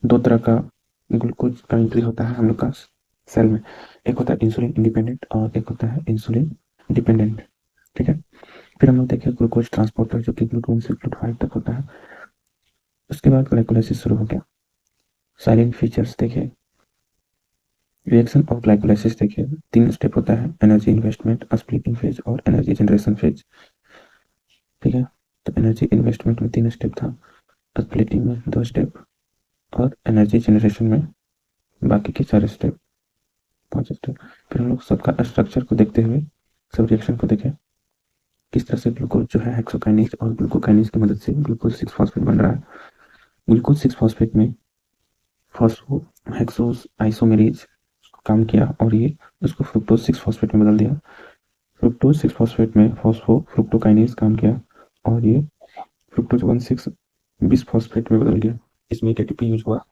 दो तरह का ग्लूकोज का एंट्री होता है हम लोग का सेल में। एक होता है इंसुलिन इंडिपेंडेंट और एक होता है इंसुलिन डिपेंडेंट। ठीक है, फिर हम लोग देखें ग्लूकोज ट्रांसपोर्टर जो कि ग्लूकोज से ग्लूटामाइन तक होता है। उसके बाद ग्लाइकोलाइसिस शुरू हो गया। साइलेंट फीचर्स देखें, रिएक्शन ऑफ ग्लाइकोलाइसिस देखिए, 3 स्टेप होता है, एनर्जी इन्वेस्टमेंट, स्प्लिटिंग फेज और एनर्जी जनरेशन फेज। ठीक है, तो एनर्जी इन्वेस्टमेंट में 3 स्टेप था, स्प्लिटिंग में 2 स्टेप और एनर्जी जनरेशन में बाकी के 4 स्टेप, 5 स्टेप। फिर हम लोग सबका स्ट्रक्चर को देखते हुए सब रिएक्शन को देखें, किस तरह से ग्लूकोज जो है हेक्सोकाइनेज और ग्लूकोकाइनेज की मदद से ग्लूकोज 6 फॉस्फेट बन रहा है। ग्लूकोज 6 फॉस्फेट में फॉस्फो हेक्सोस आइसोमेरेज काम किया और ये उसको फ्रुक्टोज 6 फॉस्फेट में बदल दिया। फ्रुक्टोज 6 फॉस्फेट में फॉस्फो फ्रुक्टोकाइनेज काम किया और ये फ्रुक्टोज 1,6 बिस फॉस्फेट में बदल गया। इसमें एक एटीपी यूज हुआ।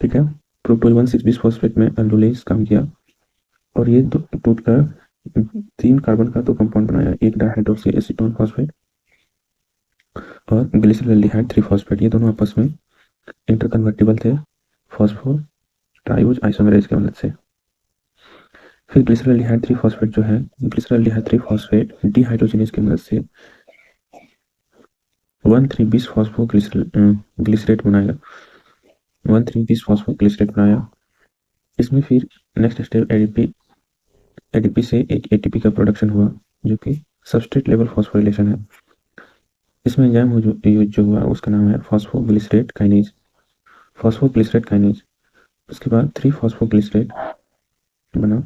ठीक है, फ्रुक्टोज 1,6 बिस फॉस्फेट में एल्डोलेज काम किया और ये टूटकर 3 कार्बन का 2 कंपाउंड बनाया, एक डाइहाइड्रोक्सी एसीटोन फॉस्फेट और ग्लिसरॉल्डिहाइड 3 फॉस्फेट। ये दोनों आपस में इंटरकन्वर्टिबल थे फॉस्फो ट्राइओज आइसोमेरेज की मदद से। फिर ग्लिसरॉल्डिहाइड 3 फॉस्फेट जो है, ग्लिसरॉल्डिहाइड 3 फॉस्फेट डिहाइड्रोजनेज की मदद से 1,3 बिस फॉस्फो ग्लिसरेट बनाया, 1,3 बिस फॉस्फो ग्लिसरेट बनाया। इसमें फिर नेक्स्ट स्टेप एडीपी से एक एटीपी का प्रोडक्शन हुआ जो कि सबस्ट्रेट लेवल फॉस्फोरिलेशन है। इसमें एंजाइम यूज जो हुआ उसका नाम है फॉस्फोग्लिसरेट काइनेज, फॉस्फोग्लिसरेट काइनेज। उसके बाद 3 फॉस्फोग्लिसरेट बना,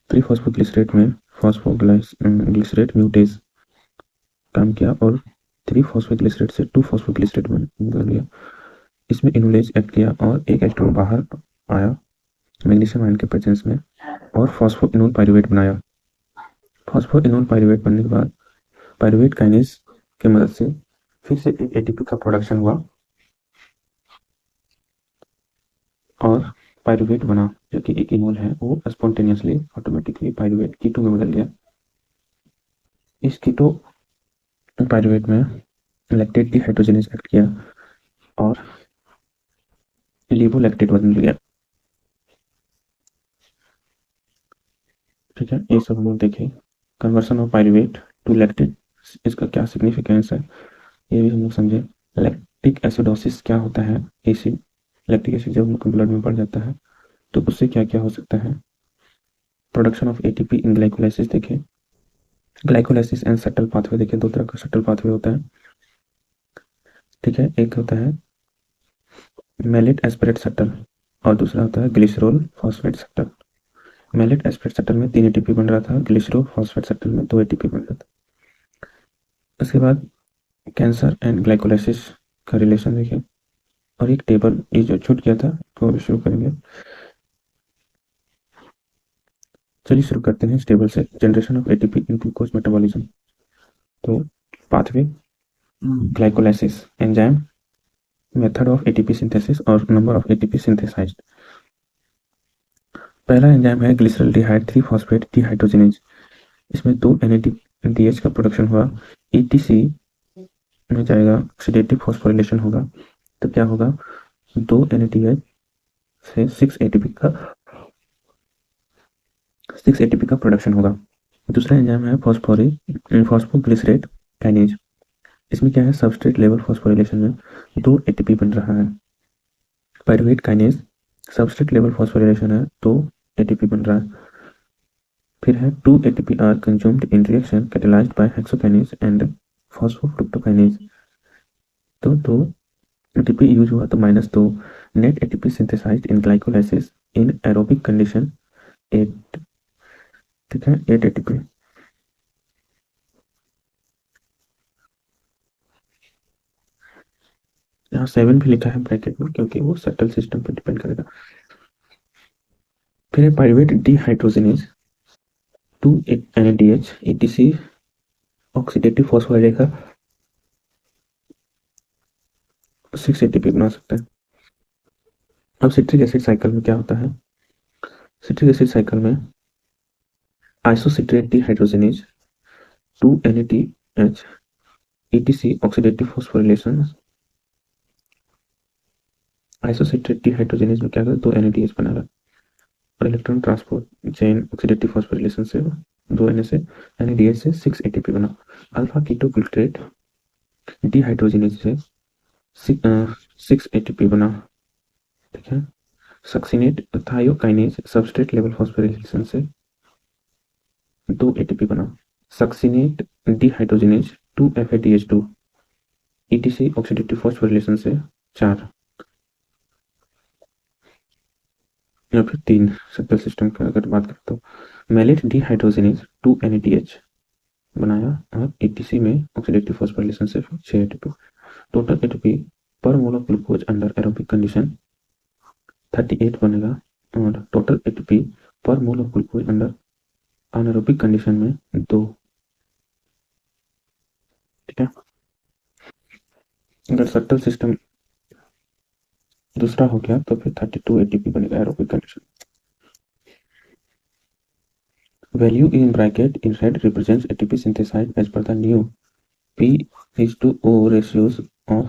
3 फॉस्फोग्लिसरेट में फॉस्फोग्लिसरेट म्यूटेज काम किया और 3 फॉस्फोग्लिसरेट से 2 फॉस्फोग्लिसरेट बन गया। इसमें इनुलेज एक्ट किया और एक एल्कोहल बाहर आया मैग्नीशियम आयन के प्रेजेंस में और फॉस्फोइनोल पाइरूवेट बनाया। फॉस्फोइनोल पाइरूवेट बनने के बाद पाइरूवेट काइनेज की मदद से फिर से एक एटीपी का प्रोडक्शन हुआ और पाइरूवेट बना जो कि एक इनोल है, वो स्पॉन्टेनियसली ऑटोमेटिकली पाइरूवेट कीटो में बदल गया। इस कीटो पाइरूवेट में लैक्टेट डिहाइड्रोजनेज एक्ट किया और लिवोलैक्टेट बदल गया। ठीक है, ये सब हम लोग देखें। Conversion of pyruvate to lactate, इसका क्या सिग्निफिकेंस है ये भी हम लोग समझे। लैक्टिक एसिडोसिस क्या होता है, एसिड लैक्टिक एसिड जब हम लोग ब्लड में बढ़ जाता है तो उससे क्या क्या हो सकता है। Production of ATP in glycolysis देखें, ग्लाइकोलाइसिस एंड शटल पाथवे देखें, 2 तरह का शटल पाथवे होता है। ठीक है, एक होता है मैलेट एस्पिरेट शटल और दूसरा होता है glycerol phosphate shuttle. Malate aspartate shuttle में 3 एटीपी बन रहा था, ग्लिसरॉल फॉस्फेट शटल में 2 एटीपी बन रहा था। उसके बाद कैंसर एंड ग्लाइकोलाइसिस का रिलेशन देखिए और एक टेबल ये जो छूट गया था तो अभी शुरू करेंगे। चलिए शुरू करते हैं इस टेबल से, generation of ATP in glucose metabolism. तो pathway, glycolysis, enzyme, method of ATP synthesis और नंबर ऑफ एटीपी सिंथेसाइज्ड। पहला एंजाइम है ग्लिसरॉल्डिहाइड 3 फॉस्फेट डिहाइड्रोजनेज। इसमें 2 NADH का प्रोडक्शन हुआ, ETC में जाएगा, ऑक्सीडेटिव फॉस्फोरिलेशन होगा तो क्या होगा, 2 NADH से 6 ATP का प्रोडक्शन होगा। दूसरा एंजाइम है फॉस्फोग्लिसरेट काइनेज। इसमें क्या है, सबस्ट्रेट लेवल फॉस्फोरिलेशन में 2 ATP बन रहा है। Pyruvate kinase substrate level phosphorylation है, 2 ATP बन रहा है। फिर है 2 ATP are consumed in reaction catalysed by hexokinase and phosphofructokinase. तो 2 एटीपी यूज हुआ तो -2 net ATP synthesised in glycolysis in aerobic condition 8। ठीक है, 8 एटीपी। यहाँ 7 भी लिखा है ब्रैकेट में क्योंकि वो सटल सिस्टम पर डिपेंड करेगा। फिर है pyruvate dehydrogenase 2 NADH ETC oxidative phosphorylation 6 ATP बना सकता है। अब सिट्रिक एसिड साइकिल में क्या होता है, सिट्रिक एसिड साइकिल में isocitrate dehydrogenase 2 NADH ETC oxidative phosphorylation isocitrate dehydrogenase में क्या करेगा, 2 NADH बनाएगा और electron transport chain oxidative phosphorylation से 2 Na से NADH से 6 ATP बना। अल्फा कीटोग्लूट्रेट डिहाइड्रोजनेज से 6 ATP बना, ठीक है। Succinate thiokinase substrate level phosphorylation से 2 ATP बना। Succinate dehydrogenase 2 FADH2 ETC oxidative phosphorylation से 4 या फिर 3। सर्कल सिस्टम का अगर बात करें तो मैलेट डिहाइड्रोजनेज 2 NADH बनाया और ETC में ऑक्सीडेटिव फॉस्फोरिलेशन से 6 ATP। टोटल ATP पर mole of glucose under aerobic condition 38 बनेगा और टोटल ATP पर mole of glucose under anaerobic condition में 2, ठीक है। अगर सर्कल सिस्टम दूसरा हो गया तो फिर 32 ATP बनेगा aerobic condition. Value in bracket in red represents ATP synthesized as per the new P:O ratios of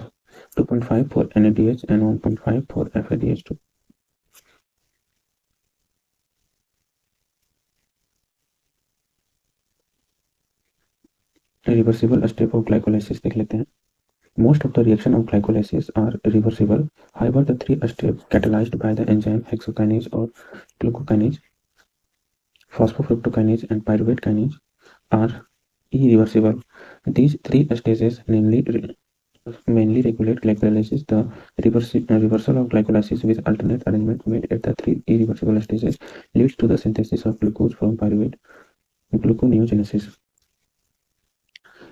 2.5 for NADH and 1.5 for FADH2. Reversible step of glycolysis देख लेते हैं। Most of the reaction of glycolysis are reversible. However, the 3 steps catalyzed by the enzyme hexokinase or glucokinase, phosphofructokinase and pyruvate kinase are irreversible. These 3 stages mainly regulate glycolysis. The reversal of glycolysis with alternate arrangement made at the 3 irreversible stages leads to the synthesis of glucose from pyruvate gluconeogenesis.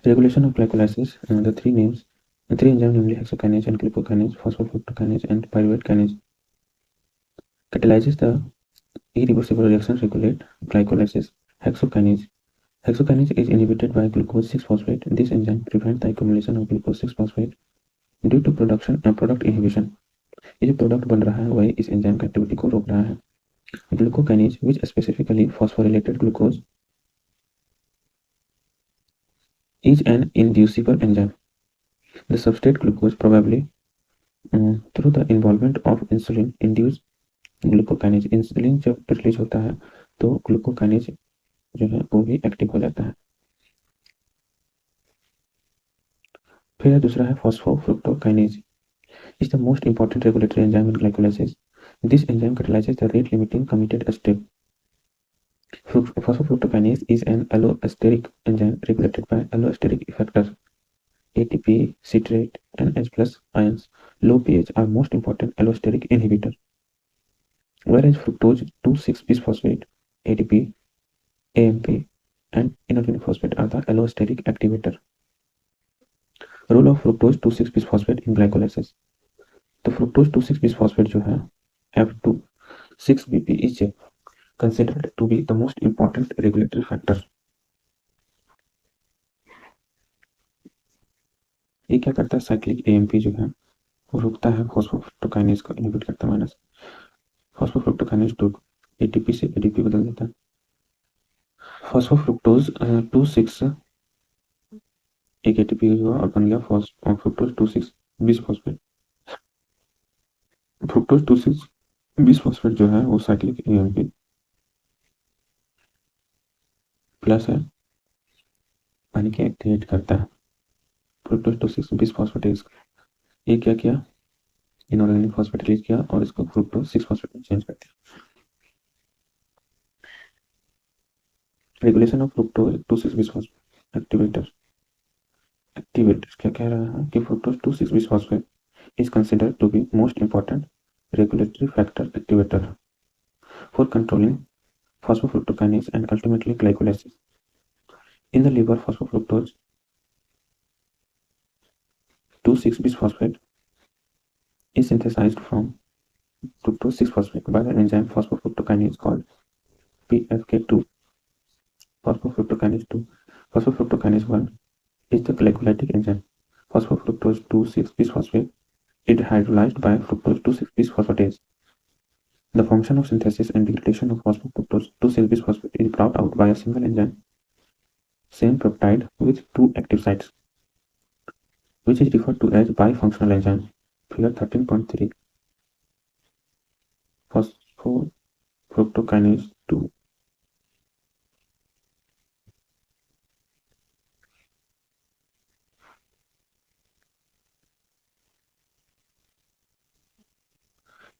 Regulation of glycolysis, the 3 enzymes namely hexokinase and glucokinase, phosphofructokinase and pyruvate kinase catalyzes the irreversible reaction, regulate glycolysis. Hexokinase is inhibited by glucose 6-phosphate. This enzyme prevents the accumulation of glucose 6-phosphate due to product inhibition. ये जो product बन रहा है वही इस enzyme की activity को रोक रहा है। Glucokinase which specifically phosphorylated glucose is an inducible enzyme. The substrate glucose probably through the involvement of insulin induced glucokinase. Insulin जब रिलीज होता है तो ग्लूकोकाइनेज जो है वो भी एक्टिव हो जाता है। फिर दूसरा है phosphofructokinase is the most important regulatory enzyme in glycolysis. This enzyme catalyzes the rate limiting committed step. Phosphofructokinase is an allosteric enzyme regulated by allosteric effectors. ATP, citrate, and H+ ions, low pH are most important allosteric inhibitor. Whereas fructose 2,6-bisphosphate, ATP, AMP, and inorganic phosphate are the allosteric activator. Role of fructose 2,6-bisphosphate in glycolysis. तो fructose 2,6-bisphosphate जो है F2,6BP is considered to be the most important regulatory factor. ये क्या करता है, cyclic AMP जो है वो रुकता है फॉस्फोफ्रुक्टोकाइनेज को इनहिबिट करता है माइनस। फॉस्फोफ्रुक्टोकाइनेज 2 ATP से ADP बदल देता है। फॉस्फोफ्रुक्टोज 2,6 एक ATP हुआ और बन गया फ्रुक्टोज 2,6-बिसफॉस्फेट। फ्रुक्टोज 2,6-बिसफॉस्फेट जो है वो साइक्लिक AMP प्लस है यानी कि एक्टिवेट करता है। फ्रुक्टोज 2,6-बिसफॉस्फेटेज ये क्या किया, इनऑर्गेनिक फॉस्फेटिलेज किया और इसको फ्रुक्टोज 6-फॉस्फेट में चेंज कर दिया। रेगुलेशन ऑफ फ्रुक्टोज 2,6-बिसफॉस्फेट एक्टिवेटर क्या कह रहा है कि fructose 2,6-बिसफॉस्फेट is considered to be most important regulatory factor activator for controlling phosphofructokinase and ultimately glycolysis. In the liver, phosphofructose 2,6-bisphosphate is synthesized from fructose 6-phosphate by the enzyme phosphofructokinase called PFK2. Phosphofructokinase 2. Phosphofructokinase 1 is the glycolytic enzyme. Phosphofructose 2,6-bisphosphate is hydrolyzed by fructose 2,6-bisphosphatase. The function of synthesis and degradation of phosphofructose 2,6-bisphosphate is brought out by a single enzyme, same peptide with 2 active sites, which is referred to as bifunctional enzyme. Figure 13.3 phosphofructokinase 2.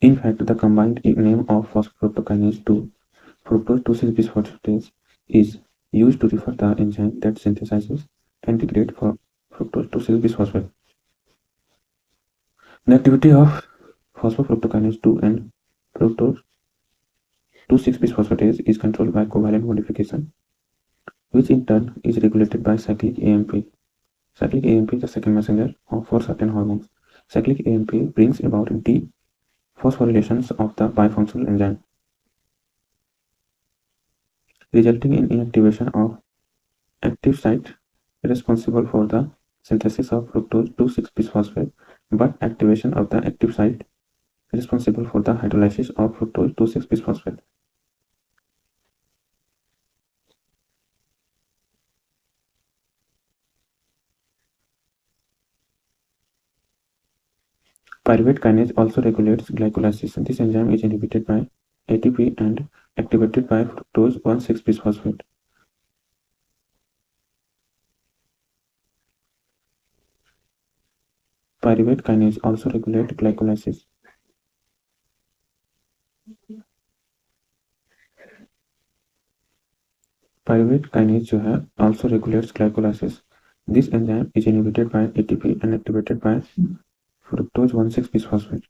In fact, the combined name of phosphofructokinase 2, fructose 2,6-bisphosphate, is used to refer the enzyme that synthesizes and degrades for fructose 2,6-bisphosphate. The activity of phosphofructokinase 2 and fructose 2,6-bisphosphate is controlled by covalent modification, which in turn is regulated by cyclic AMP. Cyclic AMP is the second messenger for certain hormones. Cyclic AMP brings about dephosphorylations of the bifunctional enzyme, resulting in inactivation of active site responsible for the synthesis of fructose 2,6-bisphosphate, but activation of the active site responsible for the hydrolysis of fructose 2,6-bisphosphate. Pyruvate kinase also regulates glycolysis. This enzyme is inhibited by ATP and activated by fructose 1,6-bisphosphate. Pyruvate kinase also regulates glycolysis. Pyruvate kinase जो है also regulates glycolysis. This enzyme is inhibited by ATP and activated by fructose 1,6-bisphosphate.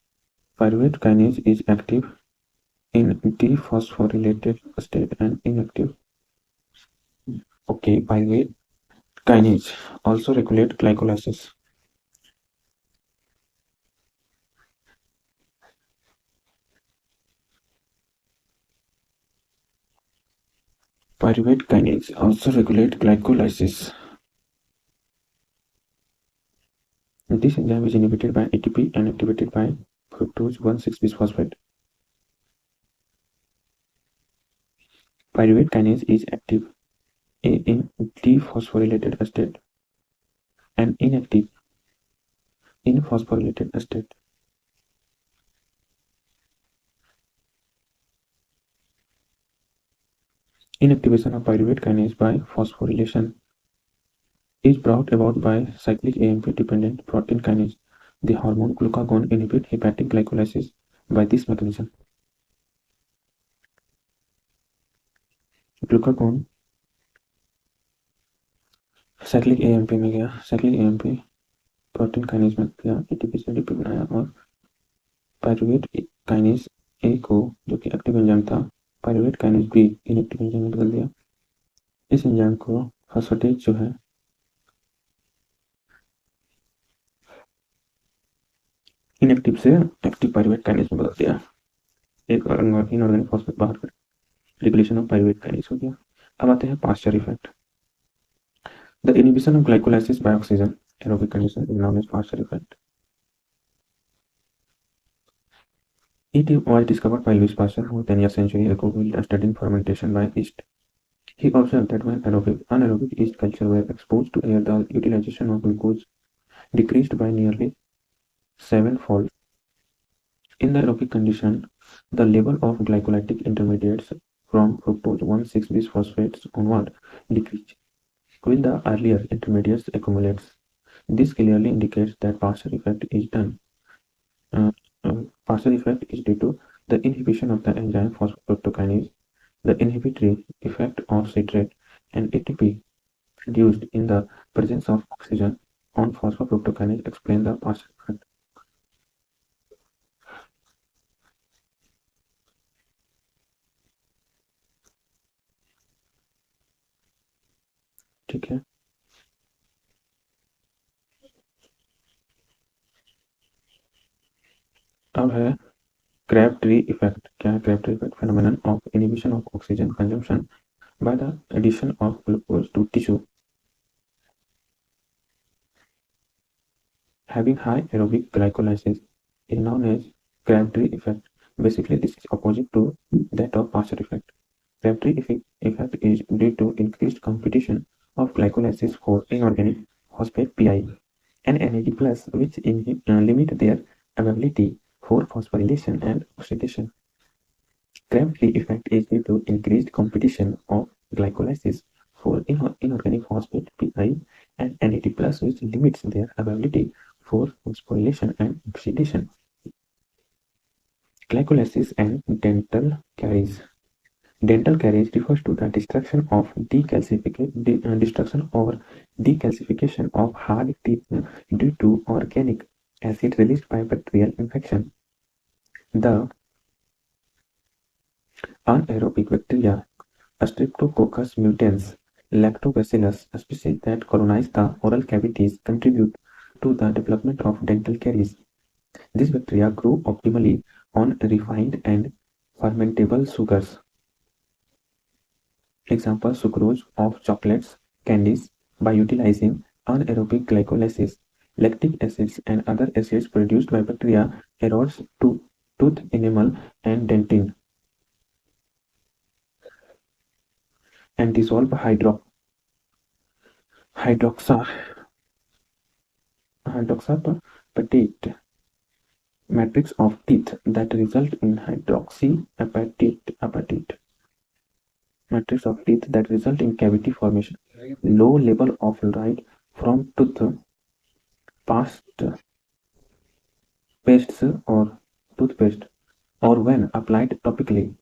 Pyruvate kinase is active in dephosphorylated state and inactive. Okay, pyruvate kinase also regulates glycolysis. Pyruvate kinase also regulates glycolysis. This enzyme is inhibited by ATP and activated by fructose 1,6-bisphosphate. Pyruvate kinase is active in dephosphorylated state and inactive in phosphorylated state. Inactivation of pyruvate kinase by phosphorylation is brought about by cyclic AMP-dependent protein kinase. The hormone glucagon inhibits hepatic glycolysis by this mechanism. Glucagon cyclic AMP में गया, cyclic AMP protein kinase में गया, ATP से ADP बनाया और pyruvate kinase A को, जो कि एक्टिव एंजाइम था, pyruvate kinase B inactive enzyme में बदल दिया. इस एंजाइम को फॉस्फेटेज जो है इनएक्टिव से एक्टिव पायरुवेट काइनेज में बदल दिया. एक इनऑर्गेनिक फॉस्फेट बाहर कर रेगुलेशन ऑफ पायरुवेट काइनेज हो गया. अब आते हैं Pasteur effect. The inhibition of glycolysis by oxygen aerobic condition is known as Pasteur effect. It was discovered by Louis Pasteur more than a century ago while studying fermentation by yeast. He observed that when anaerobic yeast culture were exposed to air, the utilization of glucose decreased by nearly sevenfold. In the aerobic condition, the level of glycolytic intermediates from fructose 1,6-bisphosphates onward decrease, while the earlier intermediates accumulates. This clearly indicates that Pasteur effect is due to the inhibition of the enzyme phosphofructokinase. The inhibitory effect of citrate and ATP produced in the presence of oxygen on phosphofructokinase explain the Pasteur effect. ठीक है. अब है Crabtree effect. क्या है Crabtree effect? Phenomenon of inhibition of oxygen consumption by the addition of glucose to tissue having high aerobic glycolysis is known as Crabtree effect. Basically, this is opposite to that of Pasteur effect. Crabtree effect is due to increased competition of glycolysis for inorganic phosphate Pi and NAD+, which limit their availability for phosphorylation and oxidation. Crabtree effect is due to increased competition of glycolysis for inorganic phosphate (Pi) and NAD+, which limits their availability for phosphorylation and oxidation. Glycolysis and dental caries. Dental caries refers to the destruction or decalcification of hard teeth due to organic acid released by bacterial infection. The anaerobic bacteria Streptococcus mutans, lactobacillus species that colonize the oral cavities contribute to the development of dental caries. These bacteria grow optimally on refined and fermentable sugars. Example sucrose of chocolates, candies. By utilizing anaerobic glycolysis, lactic acids and other acids produced by bacteria erodes tooth enamel and dentin and dissolve hydroxapatite matrix of teeth that result in hydroxyapatite matrix of teeth that result in cavity formation. Low level of fluoride from past pastes or toothpaste or when applied topically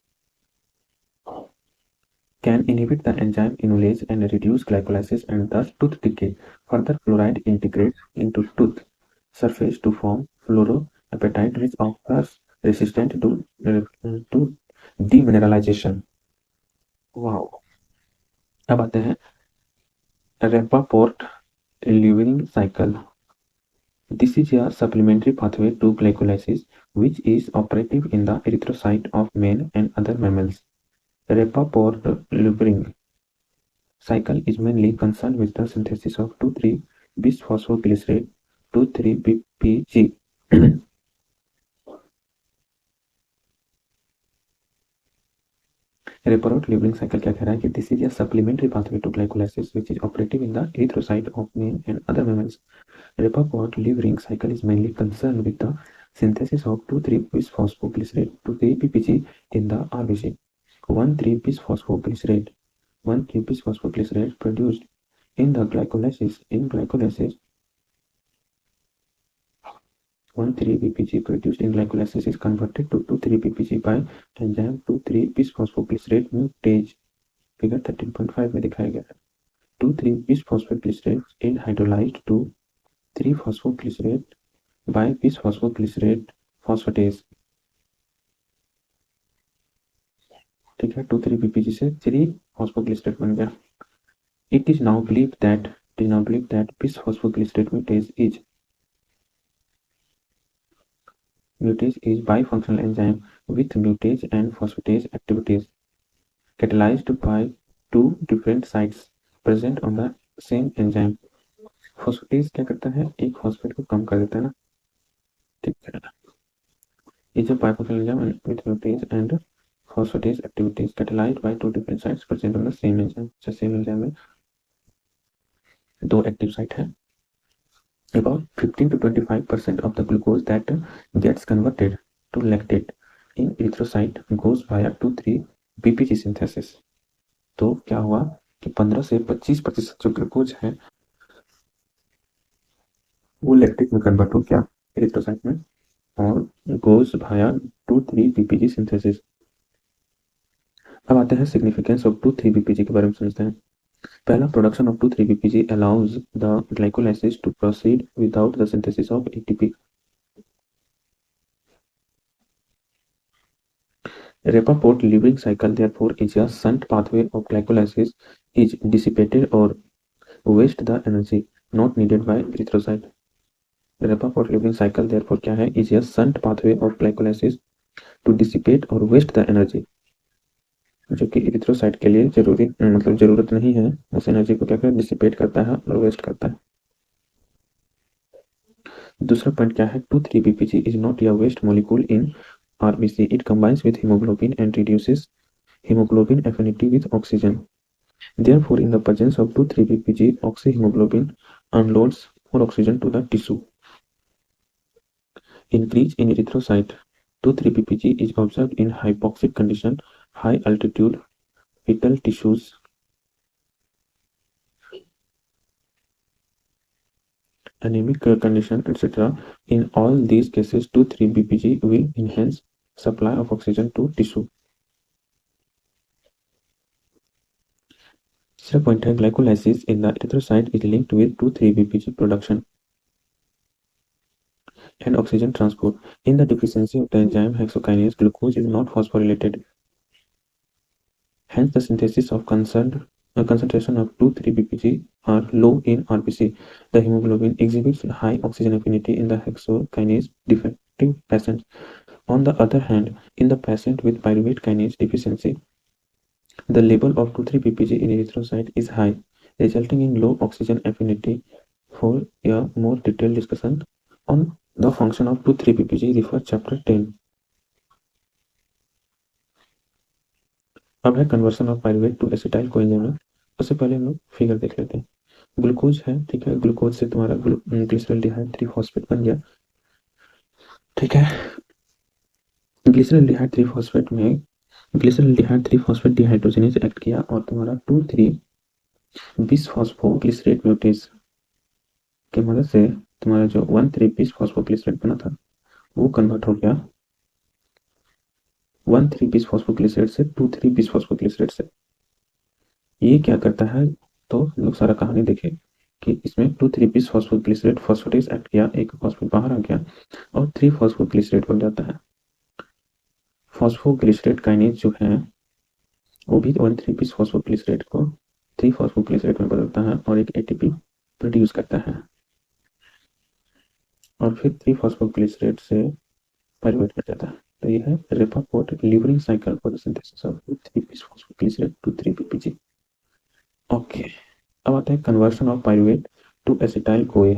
can inhibit the enzyme enolase and reduce glycolysis and thus tooth decay. Further, fluoride integrates into tooth surface to form fluoroapatite which offers resistant to demineralization. Wow! अब आते हैं Rappaport Levering cycle. This is a supplementary pathway to glycolysis which is operative in the erythrocyte of men and other mammals. Rappaport Levering cycle is mainly concerned with the synthesis of 2,3-bisphosphoglycerate 2,3-BPG. Rappaport Levering cycle क्या कह रहा है कि this is a supplementary pathway to glycolysis which is operative in the erythrocyte of men and other mammals. Rappaport Levering cycle is mainly concerned with the synthesis of 2,3-bisphosphoglycerate 2,3-BPG in the RBC. 1,3-bisphosphoglycerate produced in glycolysis 1,3-BPG produced in glycolysis is converted to 2,3-BPG by enzyme 2,3-bisphosphoglycerate mutase. Figure 13.5 में दिखाया गया है. 2,3-bisphosphoglycerate is hydrolyzed to 3-phosphoglycerate by bisphosphoglycerate phosphatase. ठीक है, 2,3-BPG से 3-phosphoglycerate बन गया. It is now believed that bisphosphoglycerate mutase is bifunctional enzyme with mutase and phosphatase activities catalyzed by two different sites present on the same enzyme. Phosphatase क्या करता है? एक phosphate को कम कर देता है ना. ठीक है. Is a bifunctional enzyme with mutase and phosphatase activities catalyzed by two different sites present on the same enzyme. Same enzyme में दो active site है. About 15 to 25% of the glucose that gets converted to lactate in erythrocyte goes via 2,3-BPG synthesis. तो क्या हुआ कि 15 से 25% जो glucose है वो लैक्टेट में कन्वर्ट हो गया एरिथ्रोसाइट में और goes via 2,3-BPG synthesis. अब आते हैं सिग्निफिकेंस ऑफ 2,3-BPG के बारे में समझते हैं. पहला, production of 2,3-BPG allows the glycolysis to proceed without the synthesis of ATP. Rappaport Levering cycle therefore is a shunt pathway of glycolysis is dissipated or waste the energy not needed by erythrocyte. Rappaport Levering cycle therefore क्या है? Is a shunt pathway of glycolysis to dissipate or waste the energy. जो कि erythrocyte के लिए जरूरत नहीं है उस एनर्जी को क्या कर डिसिपेट करता है और वेस्ट करता है. दूसरा पॉइंट क्या है? 2,3-BPG is not a waste molecule in RBC. It combines with hemoglobin and reduces hemoglobin affinity with oxygen. Therefore, in the presence of 2,3-BPG, oxyhemoglobin unloads more oxygen to the tissue. Increase in erythrocyte 2,3-PPG is observed in hypoxic condition, high altitude, fetal tissues, anemic condition, etc. In all these cases, 2,3-BPG will enhance supply of oxygen to tissue. तीसरा point है glycolysis in the erythrocyte is linked with 2,3-BPG production and oxygen transport. In the deficiency of the enzyme hexokinase, glucose is not phosphorylated. Hence, the synthesis of concentration of 2,3-BPG are low in RBC. The hemoglobin exhibits high oxygen affinity in the hexokinase defective patients. On the other hand, in the patient with pyruvate kinase deficiency, the level of 2,3-BPG in erythrocyte is high, resulting in low oxygen affinity. For a more detailed discussion on the function of 2,3-BPG, refer chapter 10. अब है conversion of pyruvate to acetyl coenzyme. उससे पहले हम लोग figure देख लेते हैं। Glucose है, ठीक है, ग्लूकोज से तुम्हारा ग्लिसरॉल्डिहाइड 3-फॉस्फेट बन गया, ठीक है। ग्लिसरॉल्डिहाइड 3-फॉस्फेट में ग्लिसरॉल्डिहाइड 3-फॉस्फेट डिहाइड्रोजनेज एक्ट किया और तुम्हारा 2,3-बिसफॉस्फोग्लिसरेट म्यूटेज की मदद से तुम्हारा जो 1,3-बिसफॉस्फोग्लिसरेट बना था वो कन्वर्ट हो गया 1,3-बिसफॉस्फोग्लिसरेट से 2,3-बिसफॉस्फोग्लिसरेट से। ये क्या करता है, तो लोग सारा कहानी देखे कि इसमें 2,3-बिसफॉस्फोग्लिसरेट फॉस्फेटेज एक्ट किया, एक फॉस्फेट बाहर आ गया और 3-फॉस्फोग्लिसरेट बन जाता है। फॉस्फोग्लिसरेट काइनेज जो है वो भी 1,3-बिसफॉस्फोग्लिसरेट को 3-फॉस्फोग्लिसरेट में बदलता है और एक एटीपी प्रोड्यूस करता है और फिर 3-फॉस्फोग्लिसरेट से पायरुवेट बन जाता है। तो ये है Rapoport Luebering cycle for the synthesis of three bisphosphoglycerate to 3-BPG। Okay, अब आता है conversion of pyruvate to acetyl CoA.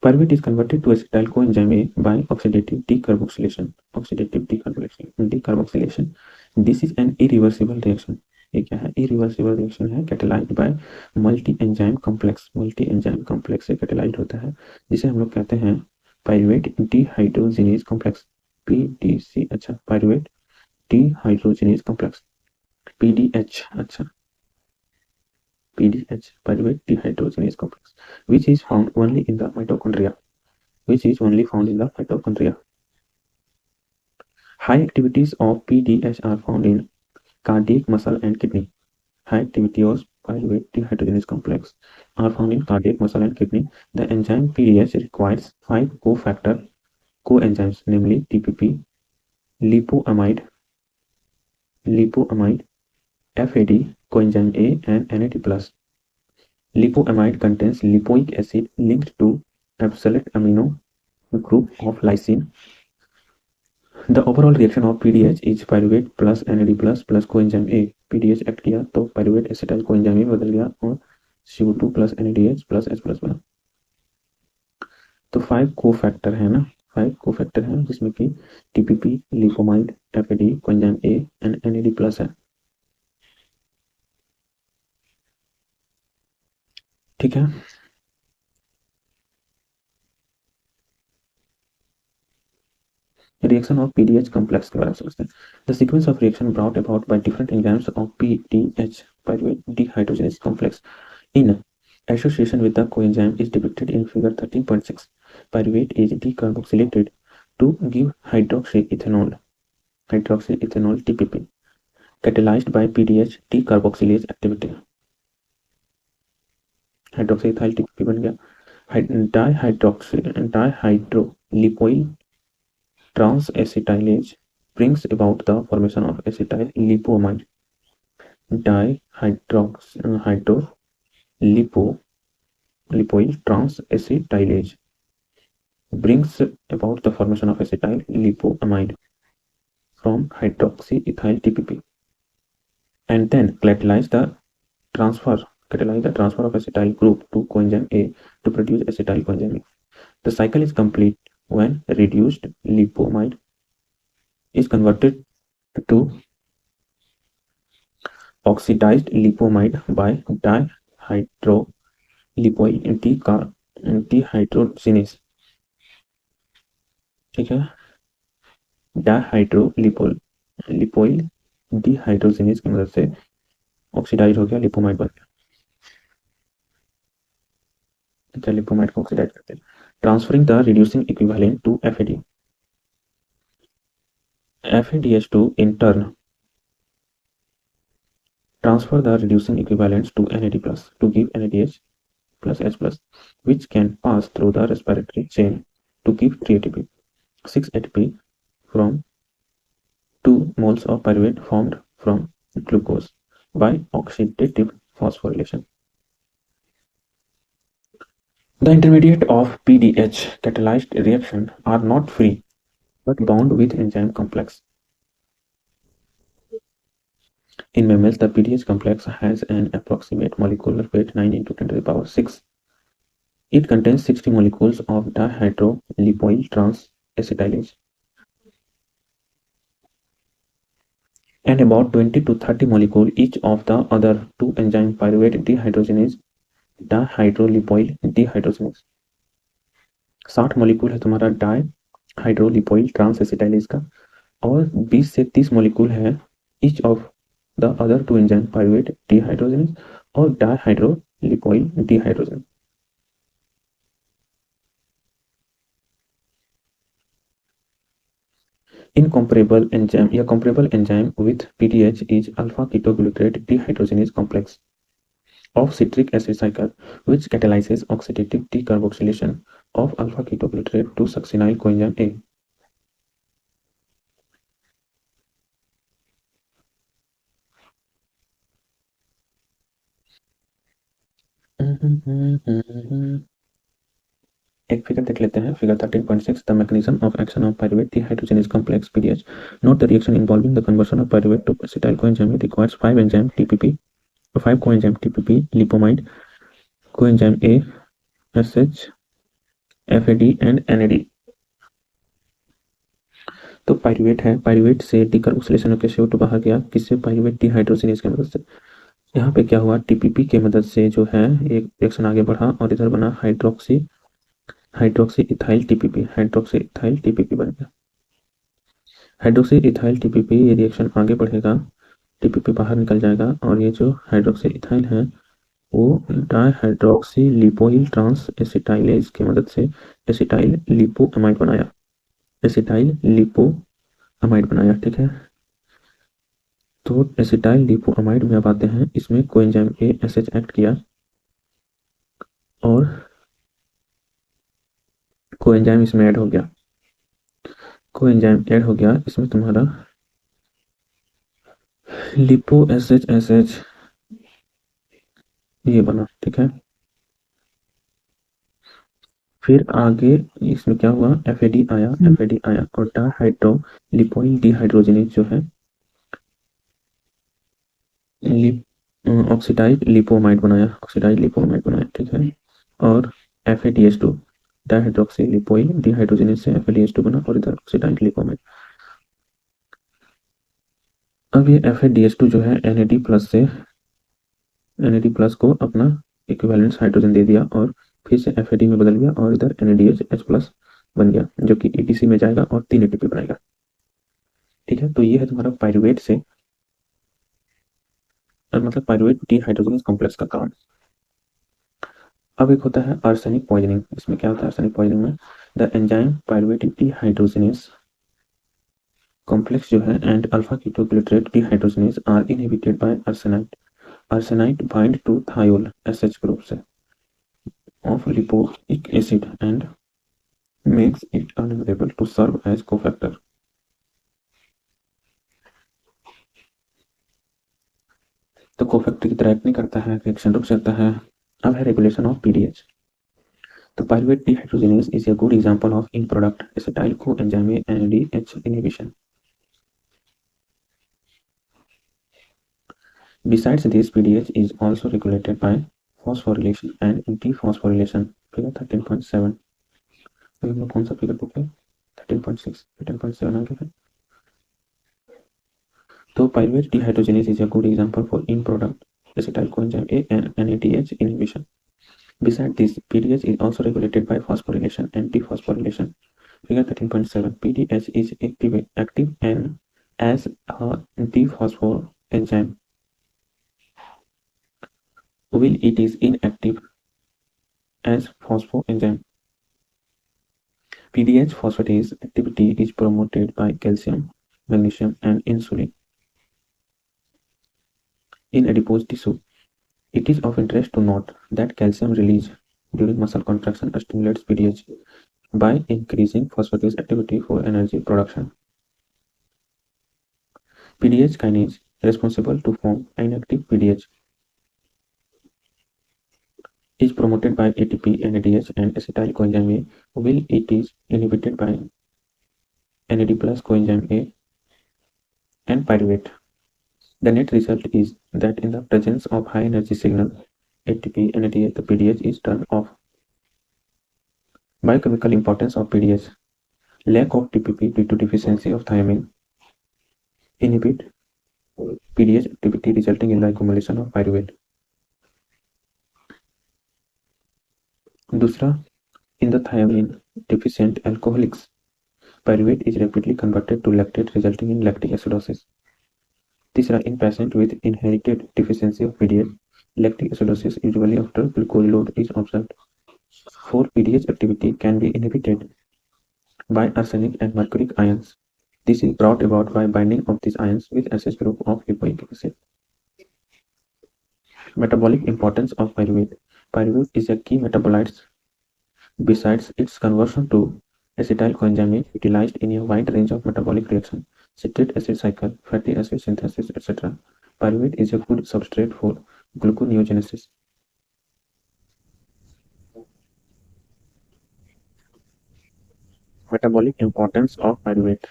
Pyruvate is converted to acetyl coenzyme A by oxidative decarboxylation. Decarboxylation. This is an irreversible reaction. ये क्या है? Irreversible reaction है, catalyzed by multi-enzyme complex. Multi-enzyme complex से catalyzed होता है, जिसे हम लोग कहते हैं pyruvate dehydrogenase complex. PDC. अच्छा, pyruvate dehydrogenase complex. PDH. अच्छा, PDH, pyruvate dehydrogenase complex, which is found only in the mitochondria. High activities of PDH are found in cardiac, muscle, and kidney. High activity of pyruvate dehydrogenase complex are found in cardiac, muscle, and kidney. The enzyme PDH requires 5 coenzymes, namely TPP, lipoamide, FAD, coenzyme A, and NAD+. Lipoamide contains lipoic acid linked to absolute amino group of lysine. The overall reaction of PDH is pyruvate plus NAD plus coenzyme A. PDH act किया तो pyruvate acetyl coenzyme में बदल गया और CO2 plus NADH plus H plus बना। तो 5 cofactor है ना, 5 कोफैक्टर है जिसमें कि TPP, लिपोमाइड, FAD, coenzyme A and NAD plus है, ठीक है। Reaction of PDH complex के बारे में समझते हैं। The sequence of reaction brought about by different enzymes of PDH, pyruvate dehydrogenase complex, in association with the coenzyme is depicted in figure 13.6. Pyruvate is decarboxylated to give hydroxyethanol TPP, catalyzed by PDH decarboxylase activity. हाइड्रोक्सीथाइल TPP बन गया। dihydrolipoyl transacetylase brings about the formation of acetyl lipoamide. Dihydrolipoyl transacetylase brings about the formation of acetyl lipoamide from hydroxyethyl TPP and then catalyze the transfer of acetyl group to coenzyme A to produce acetyl coenzyme A. The cycle is complete when reduced lipoamide is converted to oxidized lipoamide by dihydrolipoyl dehydrogenase. ठीक है, डाहाइड्रोलिपोल लिपोइल dehydrogenase की मदद से oxidise हो गया, लिपोमाइड बन गया। अच्छा, लिपोमाइड को ऑक्सीडाइज करते हैं। Transferring the reducing equivalent to FAD, FADH2 in turn transfer the reducing equivalents to NAD plus to give NADH plus H plus, which can pass through the respiratory chain to give 3 ATP, 6 ATP from 2 moles of pyruvate formed from glucose by oxidative phosphorylation. The intermediate of PDH catalyzed reaction are not free but bound with enzyme complex. In mammals, the PDH complex has an approximate molecular weight 9 into 10 to the power 6. It contains 60 molecules of dihydrolipoyl transacetylase and about 20 to 30 molecules each of the other two enzyme pyruvate dehydrogenase dihydrolipoyl dehydrogenase. 60 molecule है तुम्हारा डाइहाइड्रोलिपोइल transacetylase का और 20 से 30 molecule है each of the other two enzyme pyruvate dehydrogenase और dihydrolipoyl dehydrogenase. Incomparable enzyme या comparable enzyme with PDH is alpha ketoglutarate dehydrogenase complex of citric acid cycle, which catalyzes oxidative decarboxylation of alpha ketoglutarate to succinyl coenzyme A. एक figure देख लेते हैं, figure 13.6, the mechanism of action of pyruvate dehydrogenase complex PDH. Note the reaction involving the conversion of pyruvate to acetyl coenzyme requires 5 enzyme TPP, 5 coenzyme TPP, lipoamide, coenzyme A, SH, FAD and NAD. तो pyruvate है, pyruvate से decarboxylation होकर CO2 बाहर गया, किससे? Pyruvate dehydrogenase की मदद से। यहाँ पे क्या हुआ, टीपीपी की मदद से जो है एक रिएक्शन आगे बढ़ा और इधर बना hydroxy ethyl TPP, hydroxy ethyl TPP बन गया। हाइड्रोक्सी इथाइल टीपीपी ये रिएक्शन आगे बढ़ेगा, टीपीपी बाहर निकल जाएगा और ये जो हाइड्रोक्सी इथाइल है वो डाइहाइड्रोक्सी लिपोइल ट्रांस एसिटाइलेज की मदद से एसिटाइल लिपोअमाइड बनाया, एसिटाइल लिपोअमाइड बनाया। ठीक है, तो एसिटाइल लिपोअमाइड में अब आते हैं, इसमें कोएंजाइम ए एसएच एक्ट किया और कोएंजाइम इसमें ऐड हो गया, कोएंजाइम ऐड हो गया, इसमें तुम्हारा लिपो एसएच ये बना। ठीक है, फिर आगे इसमें क्या हुआ, एफएडी आया और डाइहाइड्रो लिपोइल डिहाइड्रोजिनेज जो है ऑक्सीडाइज लिपोमाइड बनाया, ठीक है, और FADH2 डाइहाइड्रोक्सी लिपोइल डिहाइड्रोजिनेज से FADH2 बना और इधर ऑक्सीडाइज लिपोमाइड। अब ये FADH2 जो है NAD प्लस को अपना इक्विवेलेंट हाइड्रोजन दे दिया और फिर से FAD में बदल गया और इधर NADH H प्लस बन गया, जो कि ETC में जाएगा और 3 ATP बनाएगा। ठीक है, तो ये है तुम्हारा पाइरुवेट से, मतलब पाइरुवेट डिहाइड्रोजिनेज कॉम्प्लेक्स का काम। अब एक होता है आर्सेनिक पॉइजनिंग। इसमें क्या होता है आर्सेनिक पॉइजनिंग में, the enzyme pyruvate dehydrogenase complex जो है and alpha ketoglutarate dehydrogenase are inhibited by arsenite bind to thiol SH group से of lipoic acid and makes it unavailable to serve as cofactor. तो cofactor की तरह act नहीं करता है, reaction रुक जाता है। अब है रेगुलेशन ऑफ पीडीएच। तो pyruvate dehydrogenase is a good example of in product acetyl coenzyme NADH inhibition. Besides this, PDH is also regulated by phosphorylation and dephosphorylation. Figure 13.7, तो हम लोग कौन सा फिगर बुक है, 13.6, 13.7 आगे है। तो pyruvate dehydrogenase is a good example for in product acetyl coenzyme A and NADH inhibition. Besides this, PDH is also regulated by phosphorylation and dephosphorylation. Figure 13.7. PDH is active and as a dephosphor enzyme, while it is inactive as phosphoenzyme. PDH phosphatase activity is promoted by calcium, magnesium, and insulin in adipose tissue. It is of interest to note that calcium release during muscle contraction stimulates PDH by increasing phosphatase activity for energy production. PDH kinase responsible to form inactive PDH is promoted by ATP, NADH, and acetyl coenzyme A, while it is inhibited by NAD plus coenzyme A and pyruvate. The net result is that in the presence of high energy signal ATP, NADH, the PDH is turned off. Biochemical importance of PDH. Lack of TPP due to deficiency of thiamine inhibit PDH activity resulting in the accumulation of pyruvate. दूसरा, in the thiamine deficient alcoholics, pyruvate is rapidly converted to lactate resulting in lactic acidosis. तीसरा, in patient with inherited deficiency of PDH, lactic acidosis usually after glucose load is observed. 4. PDH activity can be inhibited by arsenic and mercuric ions. This is brought about by binding of these ions with acid group of lipoic acid. Metabolic importance of pyruvate. Pyruvate is a key metabolite. Besides its conversion to acetyl coenzyme utilized in a wide range of metabolic reactions, citric acid cycle, fatty acid synthesis, etc. Pyruvate is a good substrate for gluconeogenesis. Metabolic importance of pyruvate.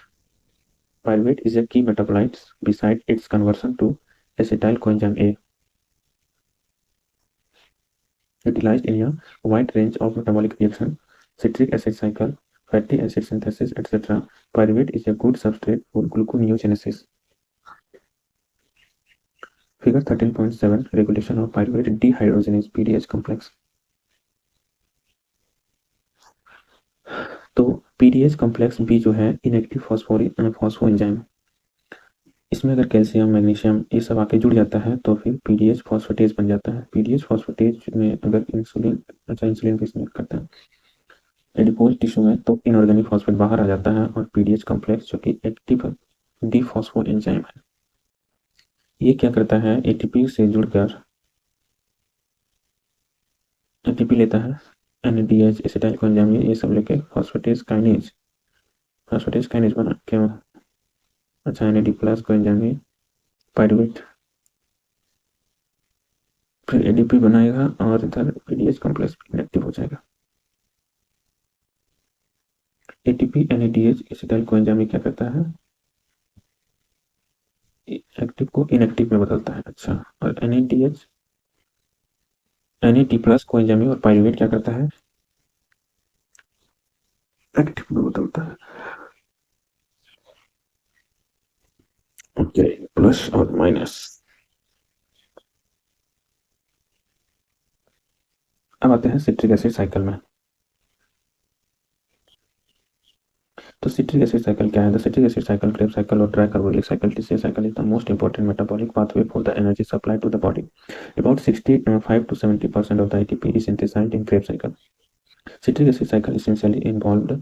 Pyruvate is a key metabolite besides its conversion to acetyl coenzyme A, utilized in a wide range of metabolic reactions, citric acid cycle, fatty acid synthesis, etc. Pyruvate is a good substrate for gluconeogenesis. Figure 13.7 regulation of pyruvate dehydrogenase PDH complex. तो PDH complex B जो है inactive फॉस्फोएंजाइम, इसमें अगर calcium magnesium ये सब आके जुड़ जाता है तो फिर PDH फॉस्फेटेज बन जाता है। PDH फॉस्फेटेज में अगर इंसुलिन भी इसमें करता है एडिपोज टिश्यू में तो इनऑर्गेनिक फॉस्फेट बाहर आ जाता है और PDH कॉम्प्लेक्स जो कि एक्टिव डीफॉस्फोएंजाइम है, ये क्या करता है, ATP से जुड़कर ATP लेता है, NADH एसिटाइल कोएंजाइम ये सब लेके फॉस्फेटेज काइनेज बना क्यों, अच्छा NAD प्लस कोएंजाइम पायरुवेट, फिर ADP बनाएगा और इधर PDH कॉम्प्लेक्स इनएक्टिव हो जाएगा। ATP NADH एसिटाइल कोएंजाइम क्या करता है, एक्टिव को इनएक्टिव में बदलता है। अच्छा, और NAD प्लस कोएंजाइम और पायरुवेट क्या करता है, एक्टिव में बदलता है। ओके, प्लस और माइनस। अब आते हैं सिट्रिक एसिड साइकिल में। तो सिट्रिक एसिड साइकिल क्या है? The citric acid cycle, Krebs cycle और tricarboxylic cycle, TCA cycle is the most important metabolic pathway for the energy supply to the body. About 65 to 70% of the ATP is synthesized in Krebs cycle. Citric acid cycle essentially involved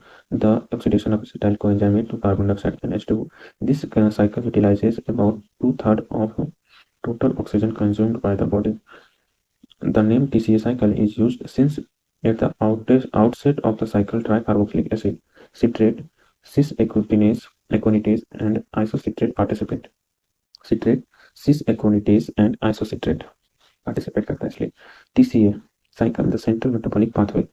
the oxidation of acetyl coenzyme to carbon dioxide and H2O. This cycle utilizes about 2/3 of total oxygen consumed by the body. The name TCA cycle is used since at the outset of the cycle tricarboxylic acid, citrate, cis-aconitase, and isocitrate participate. Citrate, cis-aconitase and isocitrate participate करता है इसलिए। TCA cycle, the central metabolic pathway.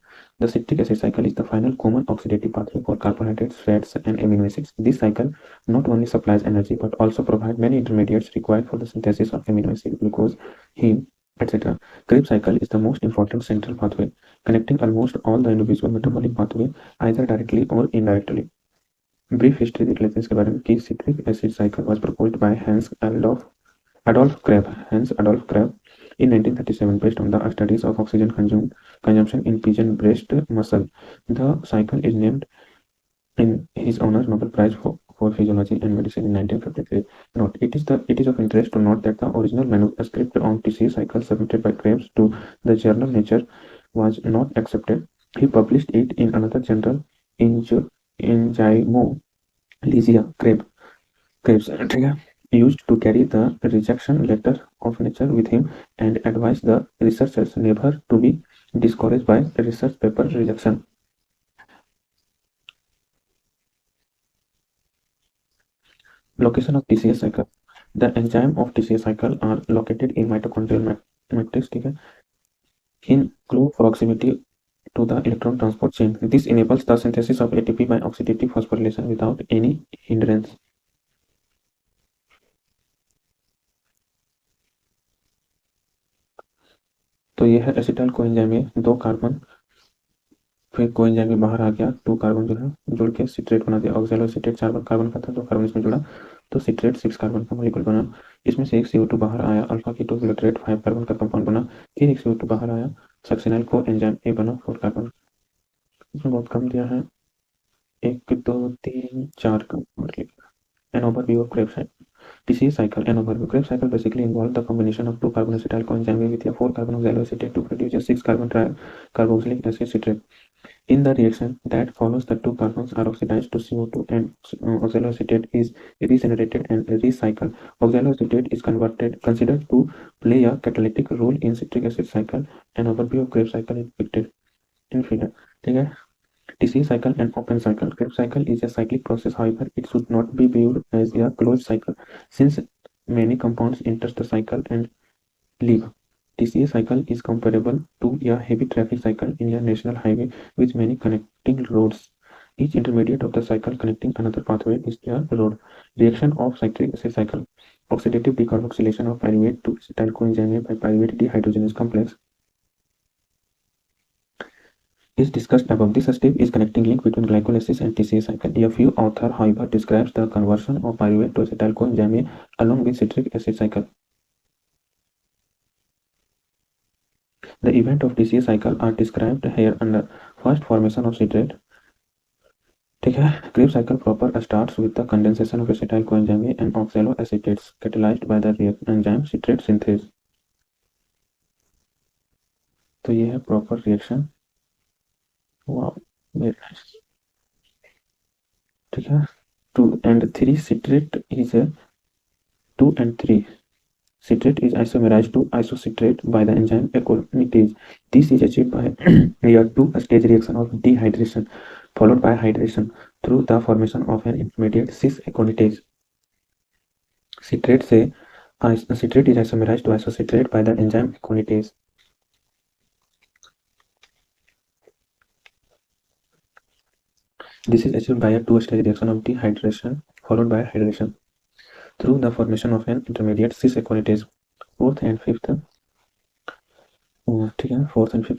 The citric acid cycle is the final common oxidative pathway for carbohydrates, fats, and amino acids. This cycle not only supplies energy but also provides many intermediates required for the synthesis of amino acids, glucose, heme, etc. Krebs cycle is the most important central pathway, connecting almost all the individual metabolic pathway either directly or indirectly. Brief history देख लेते हैं इसके बारे में कि citric acid cycle was proposed by Adolf Krabbe in 1937 based on the studies of oxygen consumption in pigeon breast muscle. The cycle is named in his honor Nobel Prize for Physiology and Medicine in 1953. Note: it is of interest to note that the original manuscript on TCA cycle submitted by Krebs to the journal Nature was not accepted. He published it in another journal, Enzymo Lysia Krebs Trigger used to carry the rejection letter of Nature with him and advised the researchers never to be discouraged by research paper rejection. Location of TCA cycle. The enzyme of TCA cycle are located in mitochondrial matrix in close proximity to the electron transport chain. This enables the synthesis of ATP by oxidative phosphorylation without any hindrance. तो ये है acetyl coenzyme में 2 carbon, फिर coenzyme में बाहर आ गया, 2 carbon जो है जुड़ के सिट्रेट बना दिया। ऑक्सैलोएसिटेट 4 कार्बन का था, 2 कार्बन इसमें जुड़ा तो सिट्रेट 6 कार्बन का मॉलिक्यूल बना। इसमें से एक CO2 बाहर आया, अल्फा कीटोग्लूटारेट 5 कार्बन का कंपाउंड बना। फिर एक CO2 बाहर आया, सक्सिनाइल कोएंजाइम ए बना 4 कार्बन। इसमें बहुत कम दिया है, 1 2 3 4 का मतलब। An overview of Krebs TCA cycle. An overview. Krebs cycle basically involves the combination of 2 carbon acetyl coenzyme with a 4 carbon oxaloacetate to produce a 6 carbon carboxylic acid citrate. In the reaction that follows, the 2 carbons are oxidized to CO2 and oxaloacetate is regenerated and recycled. Oxaloacetate is considered to play a catalytic role in citric acid cycle. An overview of Krebs cycle is depicted in figure. ठीक है, TCA cycle and open cycle. Krebs cycle is a cyclic process. However, it should not be viewed as a closed cycle, since many compounds enter the cycle and leave. TCA cycle is comparable to a heavy traffic cycle in a national highway with many connecting roads. Each intermediate of the cycle connecting another pathway is a road. Reaction of citric acid cycle. Oxidative decarboxylation of pyruvate to acetyl coenzyme by pyruvate dehydrogenase complex is discussed above. This step is connecting link between glycolysis and TCA cycle. A few author, however, describes the conversion of pyruvate to acetyl coenzyme along with citric acid cycle. The event of TCA cycle are described here under. First, formation of citrate. ठीक है, Krebs cycle proper starts with the condensation of acetyl coenzyme and oxaloacetates catalyzed by the enzyme citrate synthase. तो ये है proper reaction. Wow, very nice. ठीक है, 2 and 3 citrate is a 2 and 3 citrate is isomerized to isocitrate by the enzyme aconitase. This is achieved by a 2-stage reaction of dehydration followed by hydration through the formation of an intermediate cis-aconitase. Citrate is isomerized to isocitrate by the enzyme aconitase. This is achieved by a 2-stage reaction of dehydration followed by hydration through the formation of an intermediate cis-aconitase. Fourth and fifth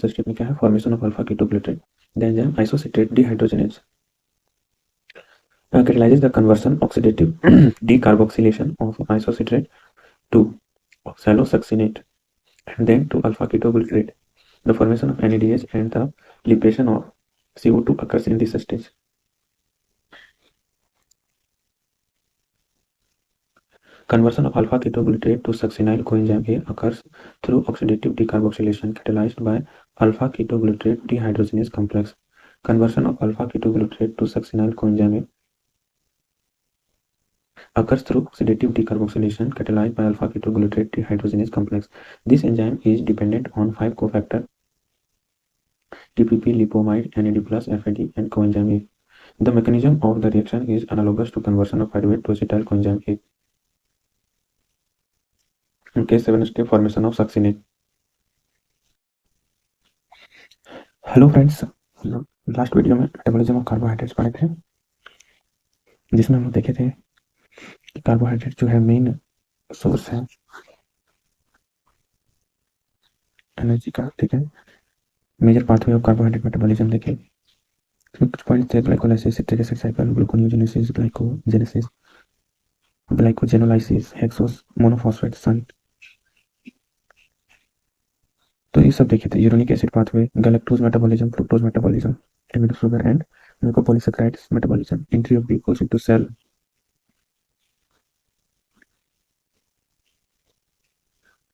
step में क्या है? Formation of alpha ketoglutarate. The enzyme isocitrate dehydrogenase catalyzes the conversion oxidative decarboxylation of isocitrate to oxalosuccinate and then to alpha ketoglutarate. The formation of NADH and the libation of CO2 occurs in this stage. Conversion of alpha ketoglutarate to succinyl coenzyme A occurs through oxidative decarboxylation catalyzed by alpha ketoglutarate dehydrogenase complex. Conversion of alpha ketoglutarate to succinyl coenzyme A occurs through oxidative decarboxylation catalyzed by alpha ketoglutarate dehydrogenase complex. This enzyme is dependent on 5 cofactors TPP, lipomide, NAD+, FAD, and coenzyme A. The mechanism of the reaction is analogous to conversion of pyruvate to acetyl coenzyme A. Okay, 7-step formation of succinate. Hello friends, last video में metabolism of carbohydrates पढ़े थे, जिसमें हम देखे थे कि carbohydrate जो है मेन सोर्स है एनर्जी का. ठीक है, major pathway of carbohydrate metabolism देखे. इसमें कुछ पॉइंट्स थे: glycolysis, citric acid cycle, gluconeogenesis, glycogenolysis, hexose monophosphate site. तो ये सब देखे थे. Uronic acid pathway, galactose metabolism, fructose metabolism, amino sugar and Glucopolysaccharides metabolism, entry of glucose into cell